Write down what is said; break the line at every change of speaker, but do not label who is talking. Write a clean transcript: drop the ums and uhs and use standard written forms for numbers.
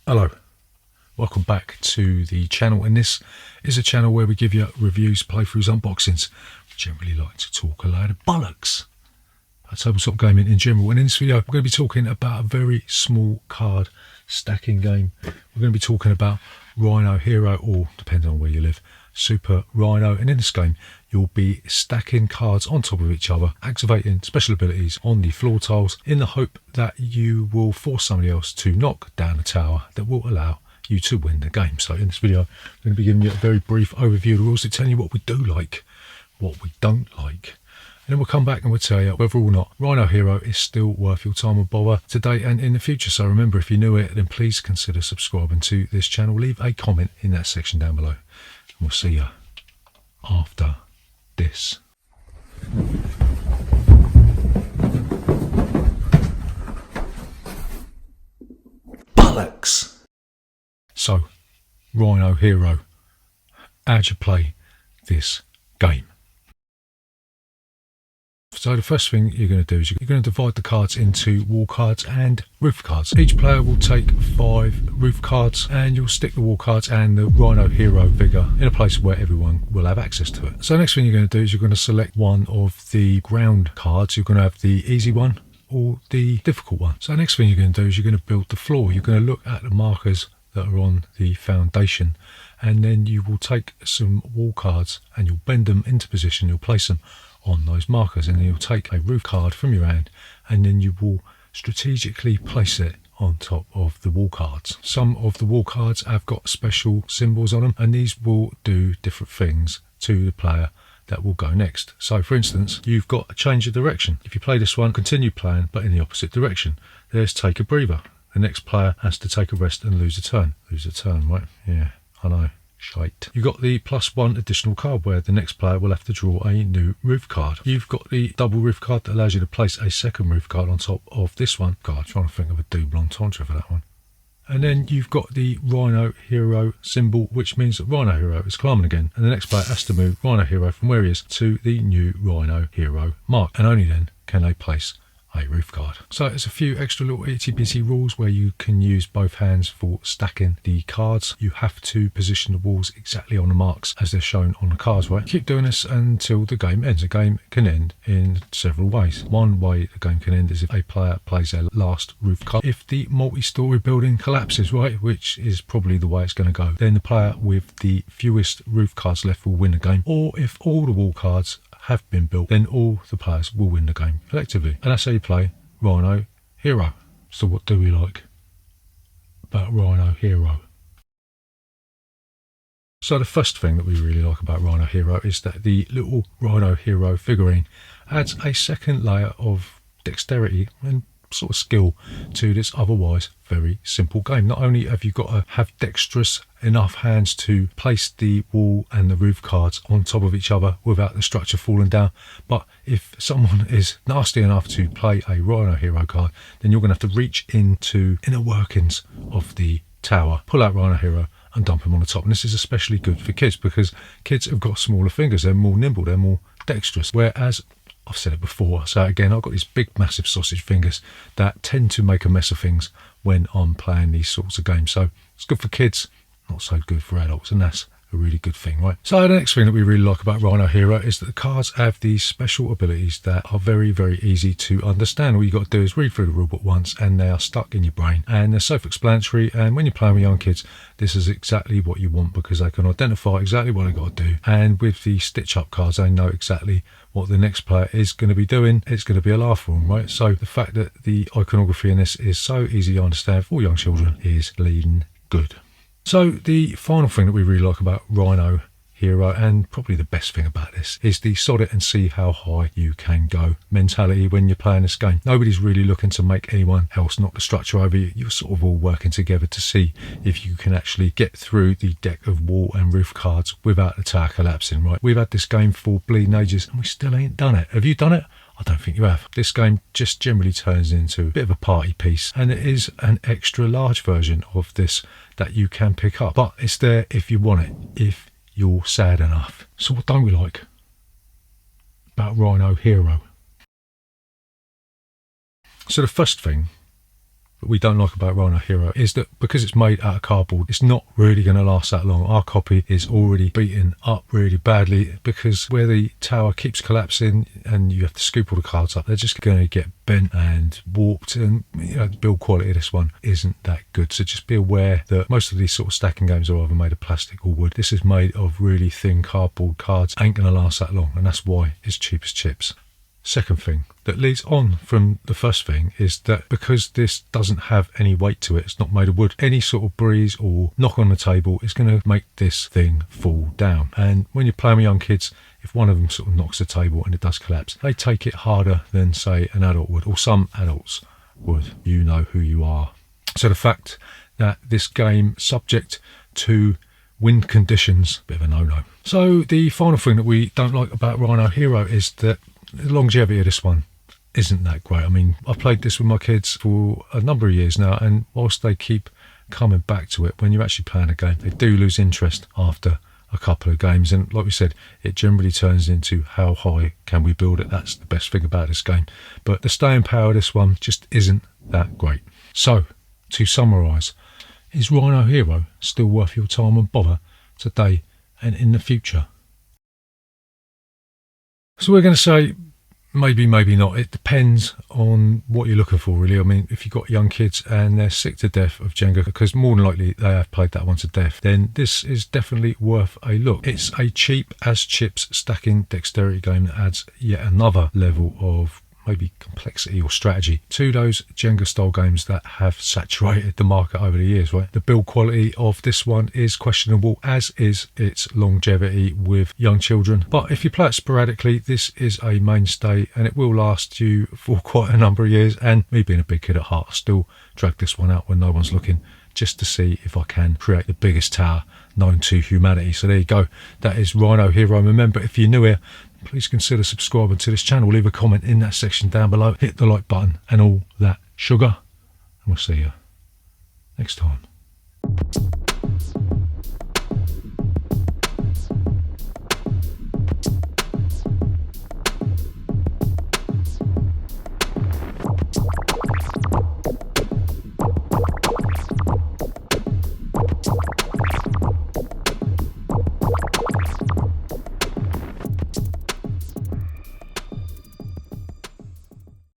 Hello, welcome back to the channel, and this is a channel where we give you reviews, playthroughs, unboxings. We generally like to talk a load of bollocks about tabletop gaming in general, and in this video we're going to be talking about a very small card stacking game. We're going to be talking about Rhino Hero, or depending on where you live, Super Rhino, and in this game you'll be stacking cards on top of each other, activating special abilities on the floor tiles in the hope that you will force somebody else to knock down a tower that will allow you to win the game. So in this video I'm going to be giving you a very brief overview of the rules, to tell you what we do like, what we don't like, and then we'll come back and we'll tell you whether or not Rhino Hero is still worth your time and bother today and in the future. So remember, if you're new here, then please consider subscribing to this channel. Leave a comment in that section down below, and we'll see you after this. Bollocks! So, Rhino Hero, how'd you play this game? So the first thing you're going to do is you're going to divide the cards into wall cards and roof cards. Each player will take 5 roof cards, and you'll stick the wall cards and the Rhino Hero figure in a place where everyone will have access to it. So the next thing you're going to do is you're going to select one of the ground cards. You're going to have the easy one or the difficult one. So the next thing you're going to do is you're going to build the floor. You're going to look at the markers that are on the foundation, and then you will take some wall cards and you'll bend them into position. You'll place them on those markers, and then you'll take a roof card from your hand, and then you will strategically place it on top of the wall cards. Some of the wall cards have got special symbols on them, and these will do different things to the player that will go next. So for instance, you've got a change of direction. If you play this one, continue playing but in the opposite direction. There's take a breather. The next player has to take a rest and lose a turn. Lose a turn, right? Yeah, I know. Shite. You've got the +1 additional card, where the next player will have to draw a new roof card. You've got the double roof card that allows you to place a second roof card on top of this one. God, I'm trying to think of a double entendre for that one. And then you've got the Rhino Hero symbol, which means that Rhino Hero is climbing again, and the next player has to move Rhino Hero from where he is to the new Rhino Hero mark, and only then can they place a roof card. So there's a few extra little itty bitty rules where you can use both hands for stacking the cards. You have to position the walls exactly on the marks as they're shown on the cards, right? Keep doing this until the game ends. A game can end in several ways. One way the game can end is if a player plays their last roof card. If the multi-story building collapses, right, which is probably the way it's going to go, then the player with the fewest roof cards left will win the game. Or if all the wall cards have been built, then all the players will win the game collectively. And that's how you play Rhino Hero. So what do we like about Rhino Hero? So the first thing that we really like about Rhino Hero is that the little Rhino Hero figurine adds a second layer of dexterity and sort of skill to this otherwise very simple game. Not only have you got to have dexterous enough hands to place the wall and the roof cards on top of each other without the structure falling down, but if someone is nasty enough to play a Rhino Hero card, then you're going to have to reach into inner workings of the tower, pull out Rhino Hero and dump him on the top. And this is especially good for kids, because kids have got smaller fingers, they're more nimble, they're more dexterous, whereas I've said it before, so again, I've got these big massive sausage fingers that tend to make a mess of things when I'm playing these sorts of games. So it's good for kids, not so good for adults, and that's a really good thing, right? So the next thing that we really like about Rhino Hero is that the cards have these special abilities that are very, very easy to understand. All you got to do is read through the rulebook once, and they are stuck in your brain, and they're self-explanatory. And when you're playing with young kids, this is exactly what you want, because they can identify exactly what they got to do. And with the stitch-up cards, they know exactly what the next player is going to be doing. It's going to be a laugh for them, right? So the fact that the iconography in this is so easy to understand for all young children is bleeding good. So the final thing that we really like about Rhino Hero, and probably the best thing about this, is the sod it and see how high you can go mentality when you're playing this game. Nobody's really looking to make anyone else knock the structure over you. You're sort of all working together to see if you can actually get through the deck of wall and roof cards without the tower collapsing, right? We've had this game for bleeding ages and we still ain't done it. Have you done it? I don't think you have. This game just generally turns into a bit of a party piece, and it is an extra large version of this that you can pick up, but it's there if you want it, if you're sad enough. So what don't we like about Rhino Hero? So the first thing that we don't like about Rhino Hero is that because it's made out of cardboard, it's not really going to last that long. Our copy is already beaten up really badly because where the tower keeps collapsing and you have to scoop all the cards up, they're just going to get bent and warped, and the build quality of this one isn't that good. So just be aware that most of these sort of stacking games are either made of plastic or wood. This is made of really thin cardboard cards, ain't going to last that long, and that's why it's cheap as chips. Second thing that leads on from the first thing is that because this doesn't have any weight to it, it's not made of wood, any sort of breeze or knock on the table is going to make this thing fall down. And when you're playing with young kids, if one of them sort of knocks the table and it does collapse, they take it harder than, say, an adult would, or some adults would. You know who you are. So the fact that this game, subject to wind conditions, bit of a no-no. So the final thing that we don't like about Rhino Hero is that the longevity of this one isn't that great. I mean, I've played this with my kids for a number of years now, and whilst they keep coming back to it, when you're actually playing a game, they do lose interest after a couple of games. And like we said, it generally turns into how high can we build it. That's the best thing about this game. But the staying power of this one just isn't that great. So, to summarise, is Rhino Hero still worth your time and bother today and in the future? So we're going to say maybe, maybe not. It depends on what you're looking for, really. I mean, if you've got young kids and they're sick to death of Jenga, because more than likely they have played that one to death, then this is definitely worth a look. It's a cheap as chips stacking dexterity game that adds yet another level of maybe complexity or strategy to those Jenga style games that have saturated the market over the years, right? The build quality of this one is questionable, as is its longevity with young children. But if you play it sporadically, this is a mainstay and it will last you for quite a number of years. And me being a big kid at heart, I still drag this one out when no one's looking, just to see if I can create the biggest tower known to humanity. So there you go. That is Rhino Hero. And remember, if you're new here, please consider subscribing to this channel. Leave a comment in that section down below. Hit the like button and all that sugar. And we'll see you next time.